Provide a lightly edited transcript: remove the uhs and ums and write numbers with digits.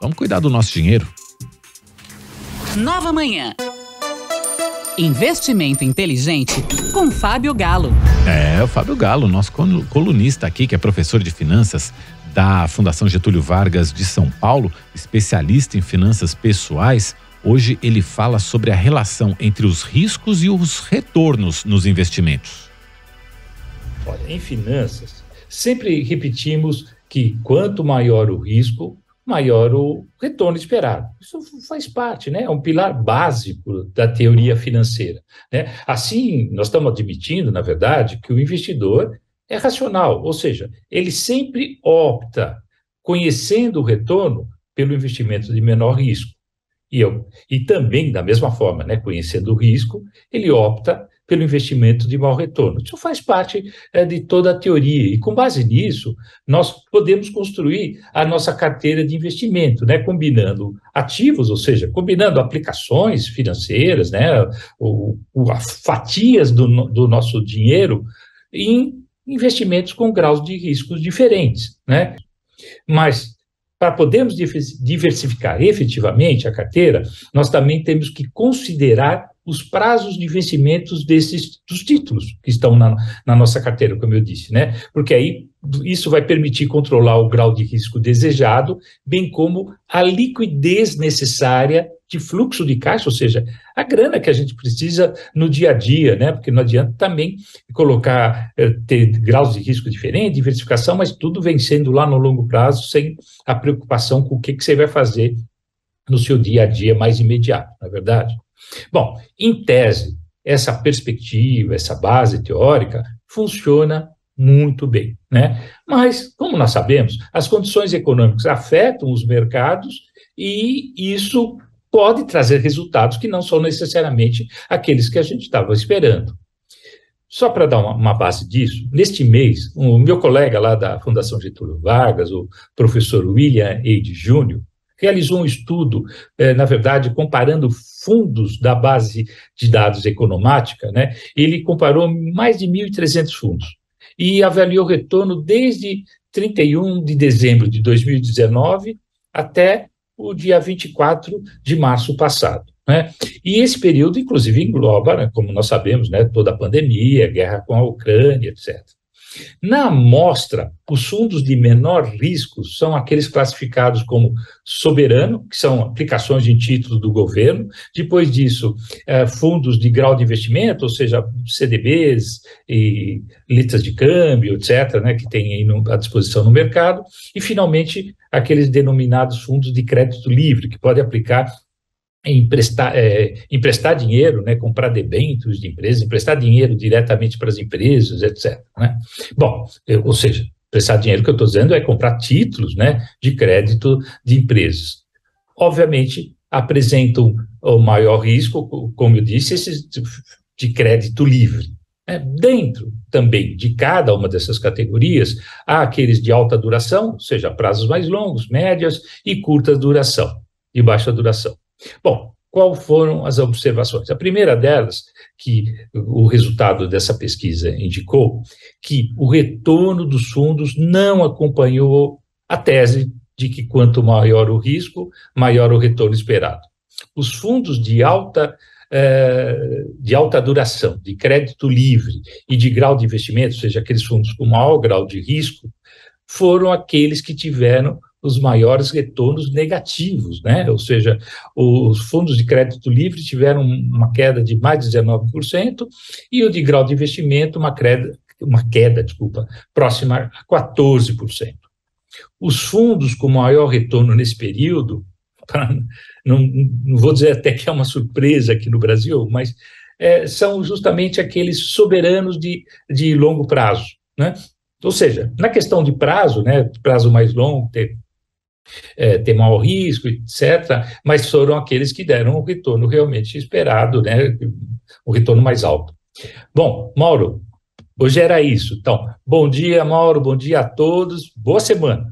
Vamos cuidar do nosso dinheiro. Nova Manhã. Investimento inteligente com Fábio Galo. O Fábio Galo, nosso colunista aqui, que é professor de finanças da Fundação Getúlio Vargas de São Paulo, especialista em finanças pessoais. Hoje ele fala sobre a relação entre os riscos e os retornos nos investimentos. Olha, em finanças, sempre repetimos que quanto maior o risco, maior o retorno esperado. Isso faz parte, né? É um pilar básico da teoria financeira, né? Assim, nós estamos admitindo, na verdade, que o investidor é racional, ou seja, ele sempre opta, conhecendo o retorno, pelo investimento de menor risco. E também, da mesma forma, né, conhecendo o risco, ele opta pelo investimento de maior retorno. Isso faz parte de toda a teoria. E, com base nisso, nós podemos construir a nossa carteira de investimento, né, combinando ativos, ou seja, combinando aplicações financeiras, né, fatias do nosso dinheiro em investimentos com graus de riscos diferentes, né? Mas, para podermos diversificar efetivamente a carteira, nós também temos que considerar os prazos de vencimentos dos títulos que estão na nossa carteira, como eu disse, né? Porque aí isso vai permitir controlar o grau de risco desejado, bem como a liquidez necessária de fluxo de caixa, ou seja, a grana que a gente precisa no dia a dia, né? Porque não adianta também ter graus de risco diferentes, diversificação, mas tudo vencendo lá no longo prazo, sem a preocupação com o que você vai fazer no seu dia a dia mais imediato, não é verdade? Bom, em tese, essa perspectiva, essa base teórica funciona muito bem, né? Mas, como nós sabemos, as condições econômicas afetam os mercados e isso pode trazer resultados que não são necessariamente aqueles que a gente estava esperando. Só para dar uma base disso, neste mês, o meu colega lá da Fundação Getúlio Vargas, o professor William Eide Júnior, realizou um estudo, na verdade, comparando fundos da base de dados economática, né? Ele comparou mais de 1.300 fundos e avaliou o retorno desde 31 de dezembro de 2019 até o dia 24 de março passado, né? E esse período, inclusive, engloba, né, como nós sabemos, né, toda a pandemia, a guerra com a Ucrânia, etc. Na amostra, os fundos de menor risco são aqueles classificados como soberano, que são aplicações em títulos do governo. Depois disso, fundos de grau de investimento, ou seja, CDBs e letras de câmbio, etc., né, que tem aí à disposição no mercado. E, finalmente, aqueles denominados fundos de crédito livre, que pode aplicar emprestar dinheiro, né, comprar debêntures de empresas, emprestar dinheiro diretamente para as empresas, etc., né? Bom, ou seja, emprestar dinheiro, que eu estou dizendo, é comprar títulos, né, de crédito de empresas. Obviamente, apresentam o maior risco, como eu disse, esses de crédito livre. Dentro também de cada uma dessas categorias, há aqueles de alta duração, ou seja, prazos mais longos, médias e curta duração, e baixa duração. Bom, quais foram as observações? A primeira delas, que o resultado dessa pesquisa indicou, que o retorno dos fundos não acompanhou a tese de que quanto maior o risco, maior o retorno esperado. Os fundos de alta duração, de crédito livre e de grau de investimento, ou seja, aqueles fundos com maior grau de risco, foram aqueles que tiveram os maiores retornos negativos, né? Ou seja, os fundos de crédito livre tiveram uma queda de mais de 19% e o de grau de investimento uma queda, próxima a 14%. Os fundos com maior retorno nesse período, não vou dizer até que é uma surpresa aqui no Brasil, mas são justamente aqueles soberanos de longo prazo, né? Ou seja, na questão de prazo, né, prazo mais longo, ter maior risco, etc., mas foram aqueles que deram o retorno realmente esperado, né, o retorno mais alto. Bom, Mauro, hoje era isso. Então, bom dia, Mauro, bom dia a todos, boa semana.